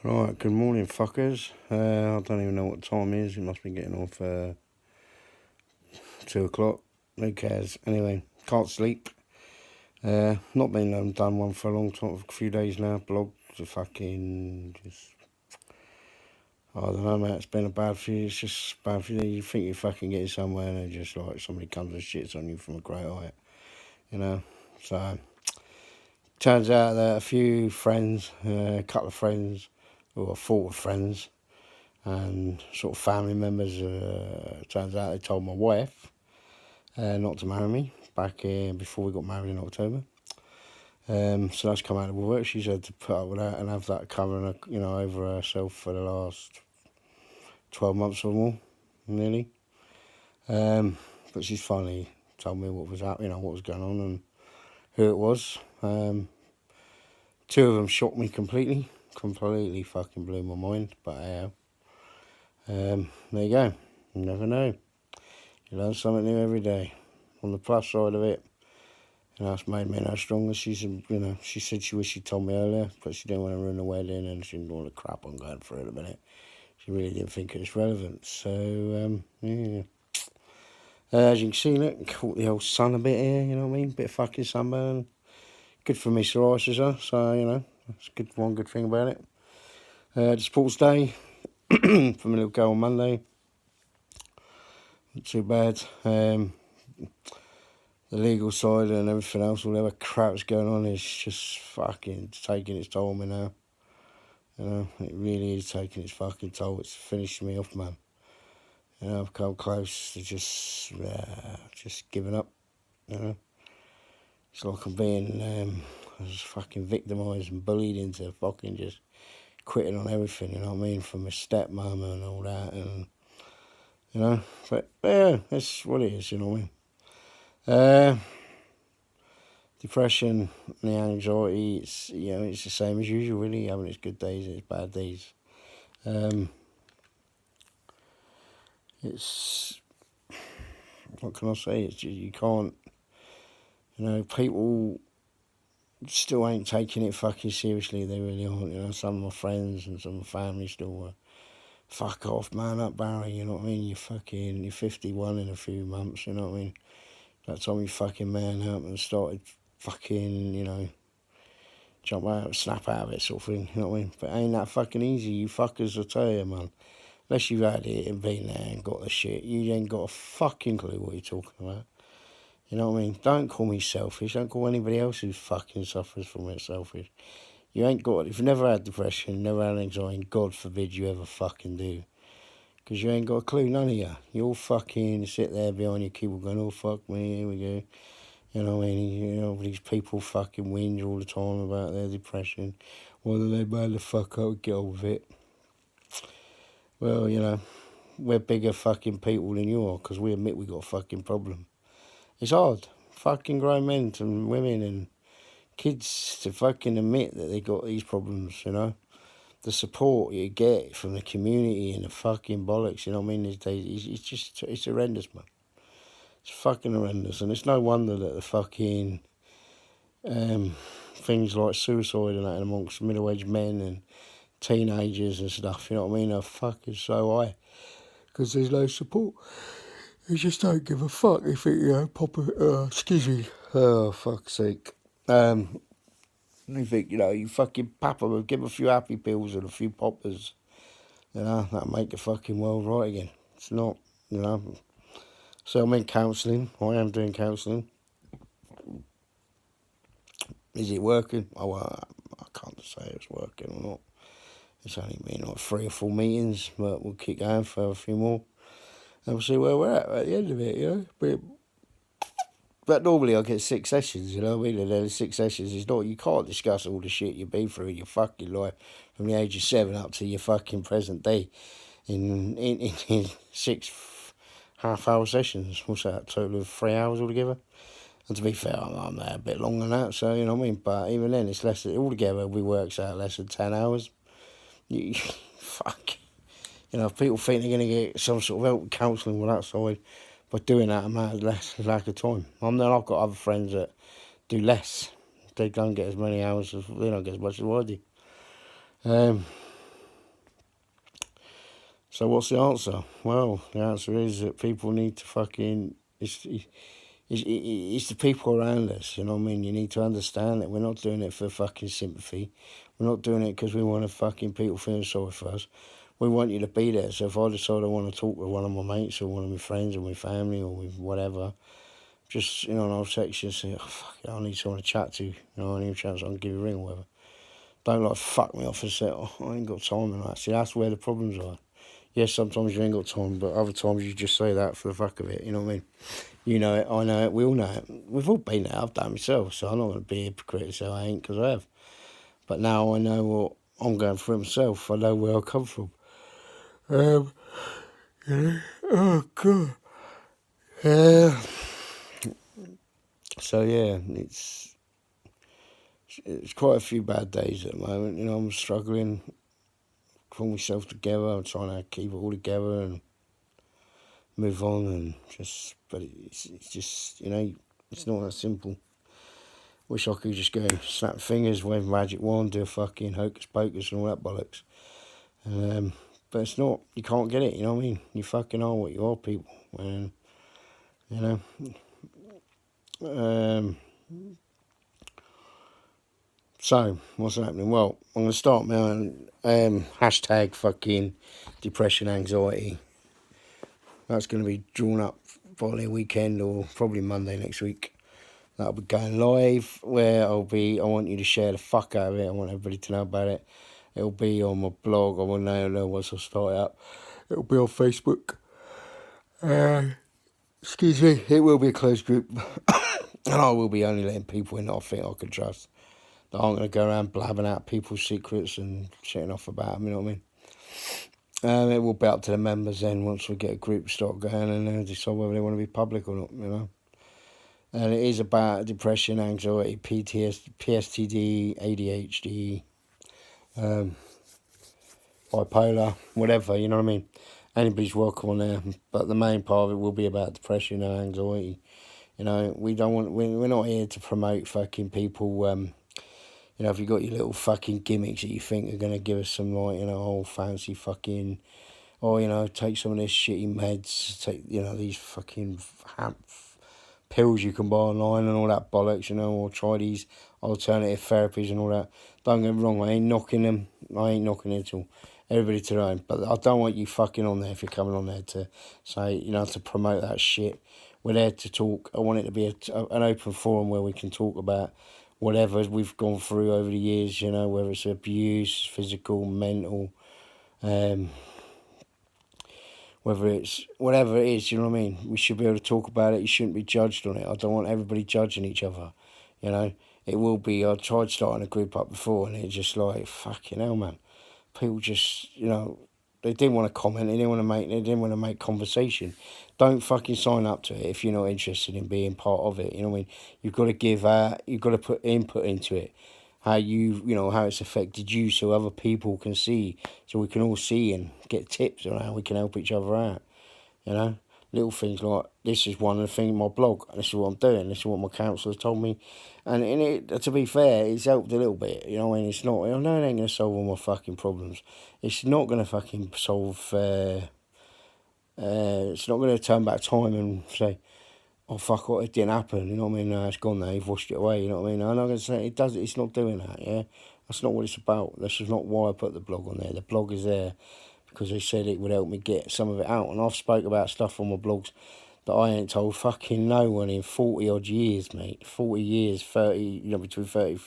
Right, good morning, fuckers. I don't even know what time it is. It must be getting off 2 o'clock. Who cares? Anyway, can't sleep. Not been done one for a long time, for a few days now. Blog to fucking just. I don't know, mate. It's been a bad few. It's just bad few. You think you're fucking getting somewhere, and then just like somebody comes and shits on you from a great height, you know. So turns out that a few friends, a couple of friends, or 4 friends, and sort of family members, turns out they told my wife not to marry me back before we got married in October. So that's come out of the work. She's had to put up with that and have that covering her, over herself for the last 12 months or more, nearly. But she's finally told me what was out, what was going on and who it was. 2 of them shocked me completely fucking blew my mind. But there you go. You never know. You learn something new every day. On the plus side of it, it's made me no stronger. She said she wished she'd told me earlier, but she didn't want to ruin the wedding and she didn't want the crap I'm going through at the minute. She really didn't think it was relevant. So, yeah. As you can see, look, caught the old sun a bit here, you know what I mean? Bit of fucking sunburn. Good for me psoriasis, so, that's one good thing about it. The sports day for my little girl on Monday. Not too bad. The legal side and everything else, whatever crap's going on, is just fucking taking its toll on me now. It really is taking its fucking toll. It's finishing me off, man. I've come close to just giving up. It's like I'm being fucking victimised and bullied into fucking just quitting on everything. You know what I mean? From my stepmom and all that, and but yeah, that's what it is. You know what I mean? Depression and the anxiety, it's the same as usual, really, having its good days and its bad days. It's, what can I say, it's just, you can't, people still ain't taking it fucking seriously, they really aren't, some of my friends and some of my family still fuck off, man up, Barry, you know what I mean, you're 51 in a few months, you know what I mean, that time you fucking man up and started fucking, jump out, snap out of it sort of thing, you know what I mean? But ain't that fucking easy, you fuckers, I tell you, man. Unless you've had it and been there and got the shit, you ain't got a fucking clue what you're talking about. You know what I mean? Don't call me selfish, don't call anybody else who fucking suffers from it selfish. You ain't got, if you've never had depression, never had anxiety, God forbid you ever fucking do. Because you ain't got a clue, none of you. You all fucking sit there behind your keyboard going, oh fuck me, here we go. You know what I mean? These people fucking whinge all the time about their depression. Why don't they man the fuck up and get on with it? Well, we're bigger fucking people than you are because we admit we got a fucking problem. It's hard. Fucking grown men and women and kids to fucking admit that they got these problems, The support you get from the community and the fucking bollocks, you know what I mean, these days, it's horrendous, man. It's fucking horrendous, and it's no wonder that the fucking things like suicide and that amongst middle-aged men and teenagers and stuff, you know what I mean, are fucking so high because there's no support. They just don't give a fuck if it, pop a, excuse me, oh fuck's sake. You think, you fucking pap them, give them a few happy pills and a few poppers, that'll make the fucking world right again. It's not, So I'm in counselling. I am doing counselling. Is it working? Oh, I can't say it's working or not. It's only been like 3 or 4 meetings, but we'll keep going for a few more. And we'll see where we're at the end of it, But normally I get 6 sessions, you know what I mean? And then 6 sessions is not, you can't discuss all the shit you've been through in your fucking life from the age of 7 up to your fucking present day in 6 half-hour sessions. What's that, a total of 3 hours altogether? And to be fair, I'm there a bit longer than that, so you know what I mean? But even then, it's less, altogether, we works out less than 10 hours. Fuck. If people think they're going to get some sort of help counselling with that side, by doing that amount of less lack of time. I've got other friends that do less. They don't get as many hours, they don't get as much as I do. So what's the answer? Well, the answer is that people need to fucking. It's the people around us, you know what I mean? You need to understand that we're not doing it for fucking sympathy. We're not doing it because we want to fucking people feeling sorry for us. We want you to be there. So if I decide I want to talk with one of my mates or one of my friends or my family or with whatever, just, I'll text you and say, oh, fuck it, I need someone to chat to. I need a chance I can give you a ring or whatever. Don't fuck me off and say, oh, I ain't got time and that. See, that's where the problems are. Yes, sometimes you ain't got time, but other times you just say that for the fuck of it, you know what I mean? You know it, I know it, we all know it. We've all been there, I've done it myself, so I'm not going to be a hypocrite and say I ain't, because I have. But now I know what I'm going through myself, I know where I come from. Um, yeah, oh God. Yeah. So yeah, it's quite a few bad days at the moment, I'm struggling, pull myself together, I'm trying to keep it all together and move on and but it's just, it's not that simple. Wish I could just go snap fingers, wave magic wand, do a fucking hocus pocus and all that bollocks. But it's not, you can't get it, you know what I mean? You fucking are what you are, people. And, you know. So, what's happening? Well, I'm going to start my own hashtag fucking depression, anxiety. That's going to be drawn up probably a weekend or probably Monday next week. That'll be going live where I want you to share the fuck out of it. I want everybody to know about it. It'll be on my blog. I want to know once I start it up. It'll be on Facebook. Excuse me. It will be a closed group. And I will be only letting people in that I think I can trust. That aren't going to go around blabbing out people's secrets and shitting off about them, you know what I mean? It will be up to the members then once we get a group start going and decide whether they want to be public or not, And it is about depression, anxiety, PSTD, ADHD, bipolar, whatever, you know what I mean? Anybody's welcome on there, but the main part of it will be about depression and anxiety. We're not here to promote fucking people, if you've got your little fucking gimmicks that you think are going to give us some, old fancy fucking, take some of this shitty meds, take, these fucking pills you can buy online and all that bollocks, or try these alternative therapies and all that. Don't get me wrong, I ain't knocking them. I ain't knocking it at all. Everybody to their own. But I don't want you fucking on there if you're coming on there to say, to promote that shit. We're there to talk. I want it to be an open forum where we can talk about whatever we've gone through over the years, whether it's abuse, physical, mental, whether it's whatever it is, you know what I mean? We should be able to talk about it. You shouldn't be judged on it. I don't want everybody judging each other, It will be, I tried starting a group up before and it's just like, fucking hell, man. People just, they didn't want to comment, they didn't want to make conversation. Don't fucking sign up to it if you're not interested in being part of it, you know what I mean? You've got to you've got to put input into it. How how it's affected you so other people can see, so we can all see and get tips on how we can help each other out, Little things like, this is one of the things in my blog, this is what I'm doing, this is what my counsellor's told me. And in it, to be fair, it's helped a little bit, and it's not, I know it ain't going to solve all my fucking problems. It's not going to fucking solve, it's not going to turn back time and say, oh fuck, it didn't happen, you know what I mean? No, it's gone now, you've washed it away, you know what I mean? I'm not going to say, it's not doing that, yeah? That's not what it's about. That's just not why I put the blog on there. The blog is there because they said it would help me get some of it out. And I've spoke about stuff on my blogs that I ain't told fucking no one in 40 odd years, mate. 40 years, 30, between 30,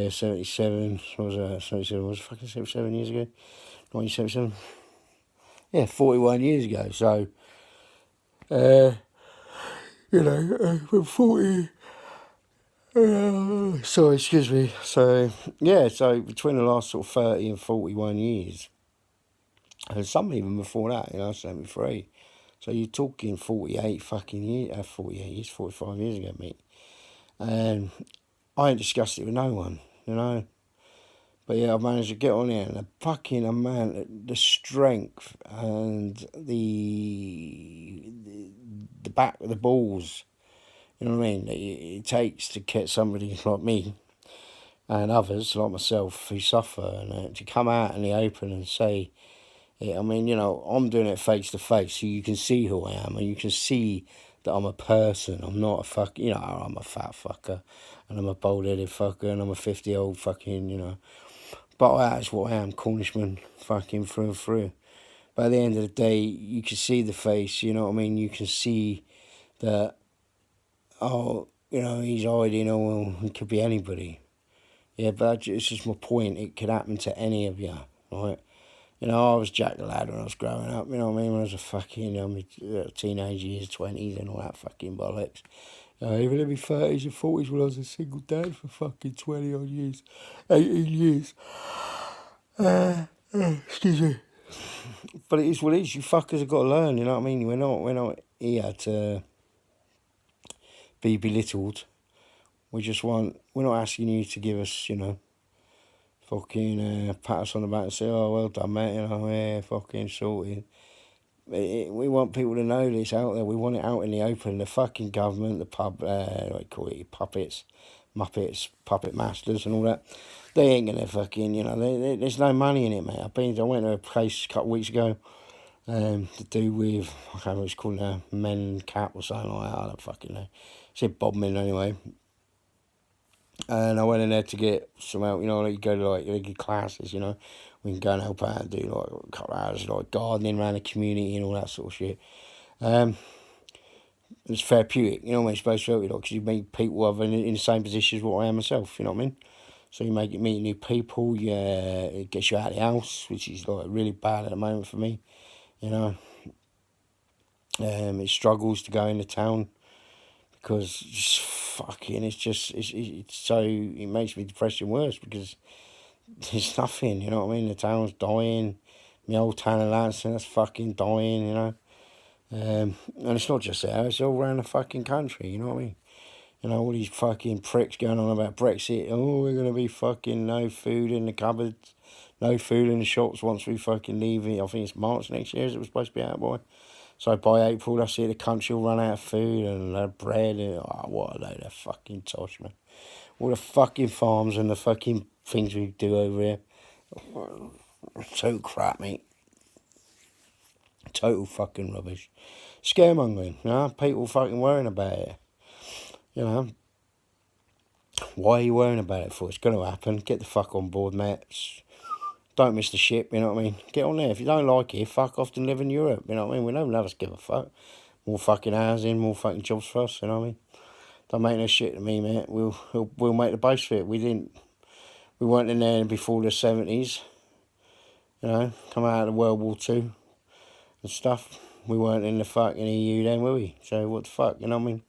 77, what was that? 77, was it fucking 77 years ago? 1977? Yeah, 41 years ago. So, from 40, sorry, excuse me. So, yeah, so between the last sort of 30 and 41 years, and some even before that, 73. So you're talking 48 fucking years, 48 years, 45 years ago, mate. And I ain't discussed it with no one, But yeah, I've managed to get on here, and the fucking amount, the strength, and the back of the balls, you know what I mean, that it takes to get somebody like me and others like myself who suffer, and to come out in the open and say, I mean, you know, I'm doing it face to face, so you can see who I am, and you can see that I'm a person. I'm not a fuck. You know, I'm a fat fucker, and I'm a bald-headed fucker, and I'm a 50-year-old fucking, you know. But that's what I am, Cornishman, fucking through and through. But at the end of the day, you can see the face. You know what I mean? You can see that. Oh, you know, he's hiding. Oh, well, he could be anybody. Yeah, but it's just my point. It could happen to any of you, right? You know, I was Jack the Lad when I was growing up, you know what I mean? When I was a fucking, teenage years, 20s and all that fucking bollocks. Even in my 30s and 40s when I was a single dad for fucking 20 odd years, 18 years. Excuse me. But it is what it is. You fuckers have got to learn, you know what I mean? We're not here to be belittled. We're not asking you to give us, you know, fucking pat us on the back and say, oh, well done, mate, you know, yeah, fucking sorted. We want people to know this out there. We want it out in the open. The fucking government, the what do you call it, muppets, puppet masters and all that. They ain't gonna fucking, you know, there's no money in it, mate. I went to a place a couple of weeks ago, to do with, I can't remember what it's called now, Men Cap or something like that. I don't fucking know. It said Bodmin anyway. And I went in there to get some help, you know, like you go to like your classes, you know. We can go and help out and do like a couple of hours like gardening around the community and all that sort of shit. It's therapeutic, you know what I'm supposed to help you, like, because you meet people other in the same position as what I am myself, you know what I mean? So you meet new people, it gets you out of the house, which is like really bad at the moment for me, you know. It struggles to go into town because just fucking, it's so, it makes me depressed and worse because there's nothing, you know what I mean? The town's dying. My old town of Lansing, that's fucking dying, you know. And it's not just there, it's all around the fucking country, you know what I mean? You know, all these fucking pricks going on about Brexit. Oh, we're going to be fucking no food in the cupboards, no food in the shops once we fucking leave it. I think it's March next year as it was supposed to be out by. So by April, that's it, the country will run out of food and bread. And, oh, what a load of fucking tosh, man. All the fucking farms and the fucking things we do over here. Total crap, mate. Total fucking rubbish. Scaremongering, you know? People fucking worrying about it. You know? Why are you worrying about it for? It's going to happen. Get the fuck on board, mate. Don't miss the ship, you know what I mean? Get on there. If you don't like it, fuck off and live in Europe, you know what I mean? We don't let us give a fuck. More fucking housing, more fucking jobs for us, you know what I mean? Don't make no shit to me, mate. We'll make the base for it. We weren't in there before the 70s, you know, come out of World War II and stuff. We weren't in the fucking EU then, were we? So what the fuck, you know what I mean?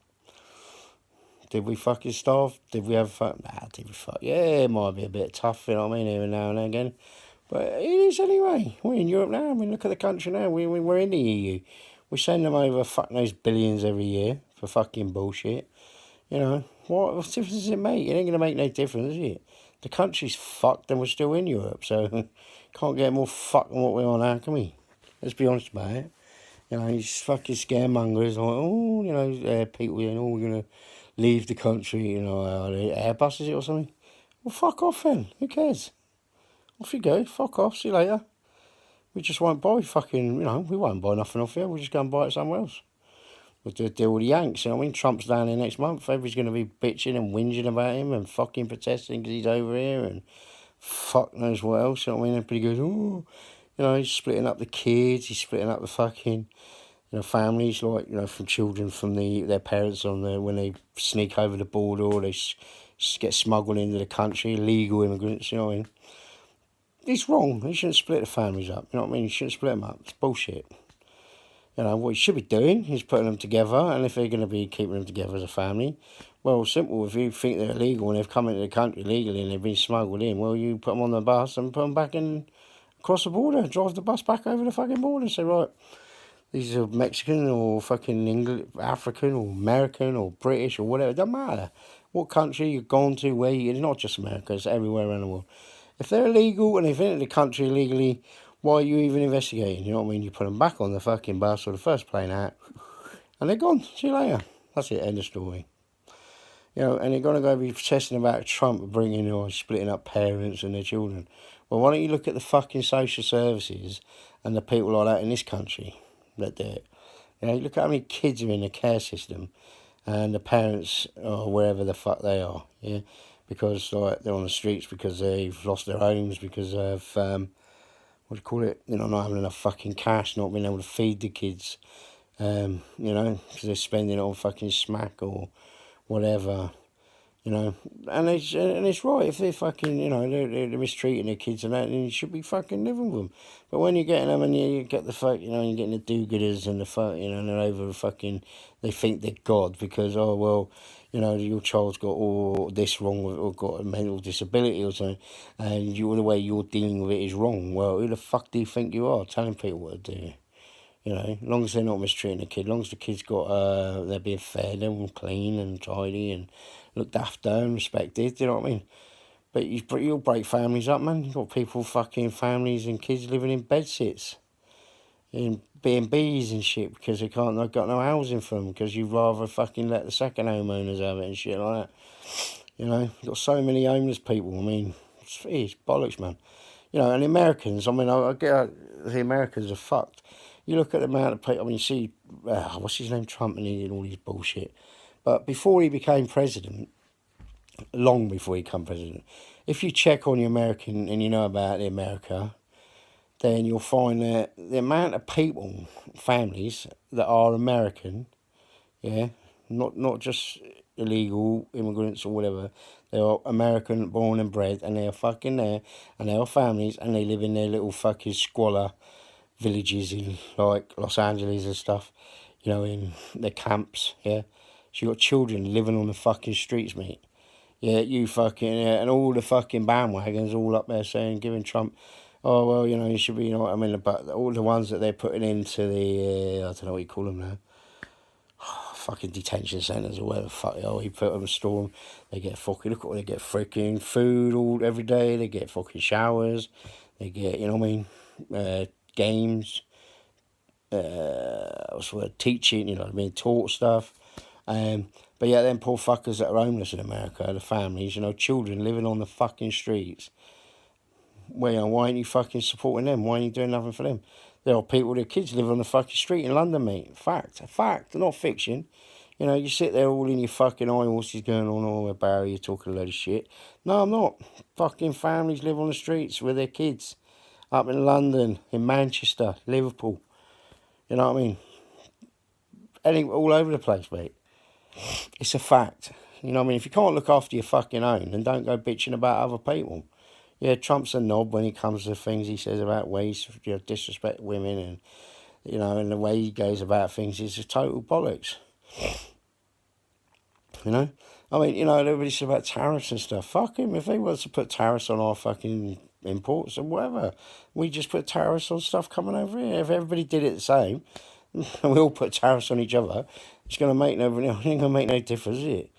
Did we fucking starve? Did we have fuck? Nah, did we fuck? Yeah, it might be a bit tough, you know what I mean, every now and again. But it is anyway. We're in Europe now. I mean, look at the country now. We're in the EU. We send them over fuck knows billions every year for fucking bullshit. You know, what difference does it make? It ain't going to make no difference, is it? The country's fucked and we're still in Europe, so can't get more fucked than what we are now, can we? Let's be honest about it. You know, these fucking scaremongers, like, oh, you know, people, you know, we're going to leave the country, you know, Airbus, is it, or something? Well, fuck off then. Who cares? Off you go. Fuck off. See you later. We just won't buy fucking, you know, we won't buy nothing off here. We'll just go and buy it somewhere else. We'll do a deal with the Yanks, you know what I mean? Trump's down here next month. Everybody's going to be bitching and whinging about him and fucking protesting because he's over here and fuck knows what else, you know what I mean? Everybody goes, oh, you know, he's splitting up the kids, he's splitting up the fucking, you know, families, like, you know, from children from their parents on when they sneak over the border or they get smuggled into the country, illegal immigrants, you know what I mean? It's wrong. You shouldn't split the families up, you know what I mean? You shouldn't split them up. It's bullshit. You know, what you should be doing is putting them together, and if they're going to be keeping them together as a family, well, simple, if you think they're illegal and they've come into the country legally and they've been smuggled in, well, you put them on the bus and put them back in, across the border, drive the bus back over the fucking border and say, right, these are Mexican or fucking English, African or American or British or whatever, it doesn't matter what country you've gone to, where it's not just America, it's everywhere around the world. If they're illegal and they've entered the country illegally, why are you even investigating? You know what I mean? You put them back on the fucking bus or the first plane out, and they're gone. See you later. That's it, end of story. You know, and you're going to go be protesting about Trump bringing or splitting up parents and their children. Well, why don't you look at the fucking social services and the people like that in this country that do it? You know, look at how many kids are in the care system and the parents are wherever the fuck they are, yeah? Because like they're on the streets because they've lost their homes, because of, what do you call it, you know, not having enough fucking cash, not being able to feed the kids, you know, because they're spending it on fucking smack or whatever. You know, and it's right if they're fucking, you know, they're mistreating their kids and that, and you should be fucking living with them. But when you're getting them and you get the fuck, you know, you're getting the do-gooders and the fuck, you know, and they're over fucking, they think they're God because, oh, well, you know, your child's got all this wrong with, or got a mental disability or something, and the way you're dealing with it is wrong. Well, who the fuck do you think you are telling people what to do? You know, as long as they're not mistreating the kid, as long as the kid's got, they're being fed and clean and tidy and looked after and respected, do you know what I mean? But you'll break families up, man. You've got people, fucking families and kids living in bedsit, in B&Bs and shit because they've got no housing for them because you'd rather fucking let the second homeowners have it and shit like that. You know, you've got so many homeless people. I mean, it's bollocks, man. You know, and the Americans, I mean, I get the Americans are fucked. You look at the amount of people, I mean, you see, what's his name, Trump, and he did all his bullshit. But before he became president, long before he became president, if you check on the American and you know about the America, then you'll find that the amount of people, families, that are American, yeah, not just illegal immigrants or whatever, they are American born and bred, and they are fucking there, and they are families, and they live in their little fucking squalor villages in like Los Angeles and stuff, you know, in their camps, yeah. So you got children living on the fucking streets, mate. Yeah, you fucking, yeah, and all the fucking bandwagons all up there saying, giving Trump, oh, well, you know, you should be, you know what I mean, but all the ones that they're putting into the, I don't know what you call them now, fucking detention centres or whatever the fuck, oh, he put them in storm, they get fucking, look what they get, freaking food all every day, they get fucking showers, they get, you know what I mean, games, what's the word, teaching, you know, being taught stuff. But yeah, them poor fuckers that are homeless in America, the families, you know, children living on the fucking streets. Well, you know, why ain't you fucking supporting them? Why ain't you doing nothing for them? There are people, their kids live on the fucking street in London, mate. Fact, not fiction. You know, you sit there all in your fucking eye horses going on all about you talking a load of shit. No, I'm not. Fucking families live on the streets with their kids. Up in London, in Manchester, Liverpool. You know what I mean? All over the place, mate. It's a fact. You know what I mean? If you can't look after your fucking own, then don't go bitching about other people. Yeah, Trump's a knob when it comes to things he says about ways, you know, disrespect women and, you know, and the way he goes about things is a total bollocks. You know? I mean, you know, everybody says about tariffs and stuff. Fuck him. If he wants to put tariffs on our fucking imports and whatever, we just put tariffs on stuff coming over here. If everybody did it the same, and we all put tariffs on each other, it's going to make no, it ain't going to make no difference, is it?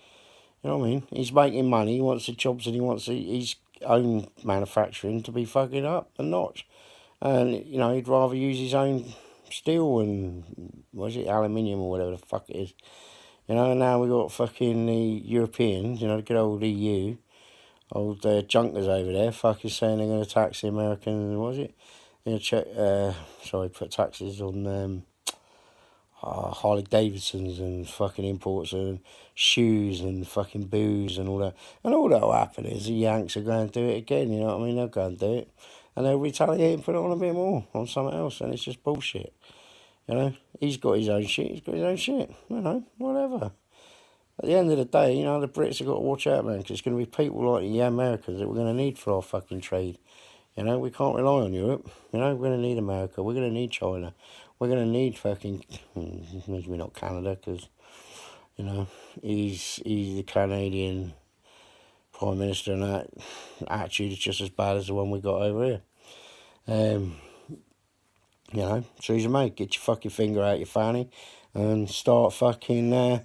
You know what I mean? He's making money, he wants the jobs, and he wants his own manufacturing to be fucking up a notch. And, you know, he'd rather use his own steel and, what is it, aluminium or whatever the fuck it is. You know, now we got fucking the Europeans, you know, the good old EU, old junkers over there, fucking saying they're going to tax the American, what is it? They're going to put taxes on Harley Davidsons and fucking imports and shoes and fucking booze and all that. And all that will happen is the Yanks are going to do it again, you know what I mean? They'll go and do it. And they'll retaliate and put it on a bit more, on something else. And it's just bullshit. You know? He's got his own shit, he's got his own shit. You know? Whatever. At the end of the day, you know, the Brits have got to watch out, man, because it's going to be people like the Americans that we're going to need for our fucking trade. You know, we can't rely on Europe. You know, we're going to need America. We're going to need China. We're going to need fucking, maybe not Canada, because, you know, he's the Canadian Prime Minister, and that attitude is just as bad as the one we got over here. You know, Theresa May, get your fucking finger out your fanny and start fucking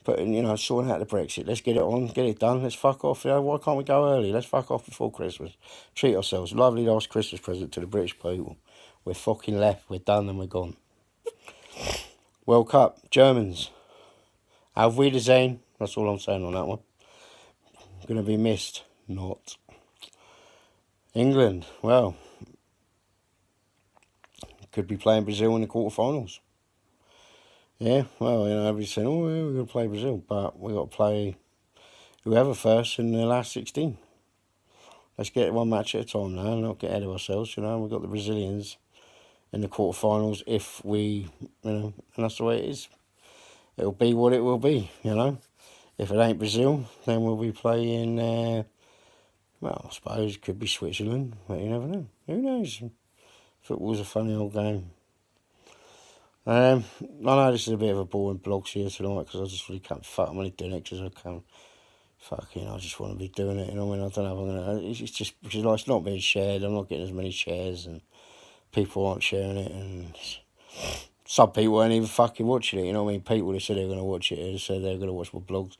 putting, you know, sorting out the Brexit. Let's get it on, get it done. Let's fuck off. You know, why can't we go early? Let's fuck off before Christmas. Treat ourselves. Lovely last Christmas present to the British people. We're fucking left. We're done and we're gone. World Cup. Germans. Auf Wiedersehen. That's all I'm saying on that one. Going to be missed. Not. England, well, could be playing Brazil in the quarterfinals. Yeah, well, everybody's saying, oh, yeah, we're going to play Brazil, but we've got to play whoever first in the last 16. Let's get one match at a time now, not get ahead of ourselves, We've got the Brazilians in the quarterfinals if we, and that's the way it is. It'll be what it will be, If it ain't Brazil, then we'll be playing, well, I suppose it could be Switzerland, but you never know. Who knows? Football's a funny old game. I know this is a bit of a boring blog here tonight because I just really can't I'm only doing it because I can. I just want to be doing it, I don't know if I'm going to. It's just because it's not being shared. I'm not getting as many shares and people aren't sharing it. And some people ain't even fucking watching it, People that said they're going to watch it, they said they're going to watch my blogs.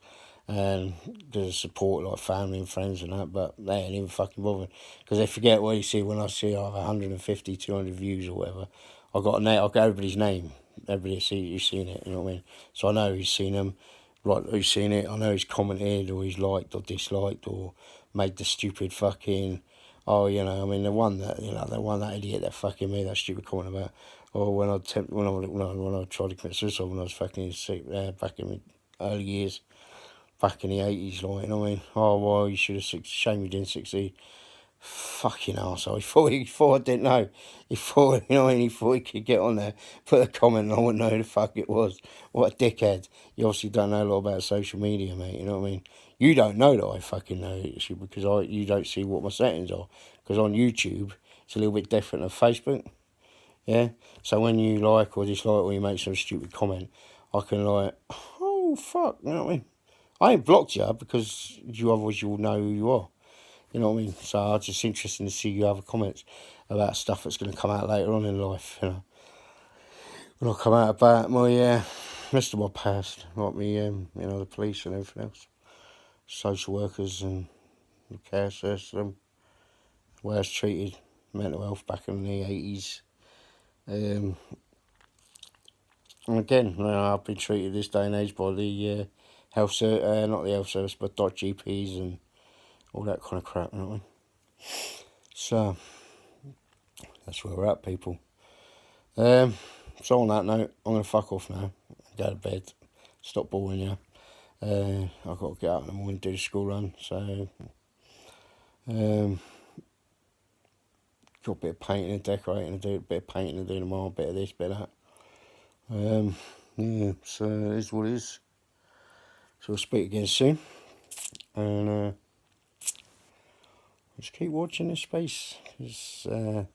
And there's support like family and friends and that, but they ain't even fucking bothered because they forget what you see when I see I have 150, 200 views or whatever. I got everybody's name. Everybody who's seen it, you know what I mean? So I know who's seen them, right? Who's seen it? I know who's commented or who's liked or disliked or made the stupid fucking. Oh, the one that idiot that fucking made that stupid comment about. Or when I tried to commit suicide when I was fucking sick back in the early years. Back in the 80s, like, Oh, well, you should have shame you didn't succeed. Fucking arsehole. He thought I didn't know. He thought, he thought he could get on there, put a comment, and I wouldn't know who the fuck it was. What a dickhead. You obviously don't know a lot about social media, mate, you know what I mean? You don't know that I fucking know it because you don't see what my settings are. Because on YouTube, it's a little bit different than Facebook, yeah? So when you like or dislike or you make some stupid comment, I can oh, fuck, you know what I mean? I ain't blocked you because otherwise you'll know who you are. You know what I mean? So it's just interesting to see your other comments about stuff that's going to come out later on in life, When I come out about my, rest of my past, like me, the police and everything else. Social workers and the care system. The way I was treated, mental health back in the 80s. And again, I've been treated this day and age by the health service, not the health service, but GPs and all that kind of crap, you know what I mean? So, that's where we're at, people. So on that note, I'm going to fuck off now. Go to bed. Stop boring you. I've got to get out in the morning and do the school run. So, got a bit of painting and decorating to do, a bit of painting to do tomorrow, a bit of this, bit of that. Yeah, so it is what it is. So we'll speak again soon. And just keep watching this space. Because it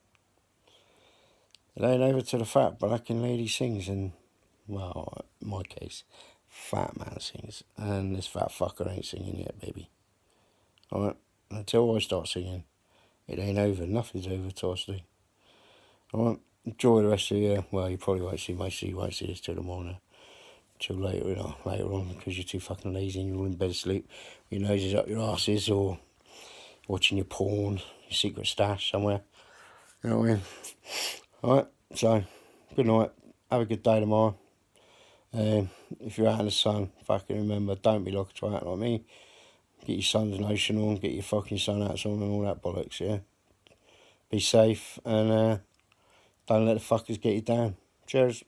ain't over till the fat blacking lady sings. And, well, in my case, fat man sings. And this fat fucker ain't singing yet, baby. Alright? Until I start singing, it ain't over. Nothing's over till I do. Alright? Enjoy the rest of the year. Well, you probably won't see you won't see this till the morning. Till later on, because you're too fucking lazy and you're all in bed asleep. Your nose is up your asses or watching your porn, your secret stash somewhere. You know what I mean? Alright, so, good night. Have a good day tomorrow. If you're out in the sun, fucking remember, don't be like a twat like me. Get your sun's lotion on, get your fucking sun hats on and all that bollocks, yeah? Be safe and don't let the fuckers get you down. Cheers.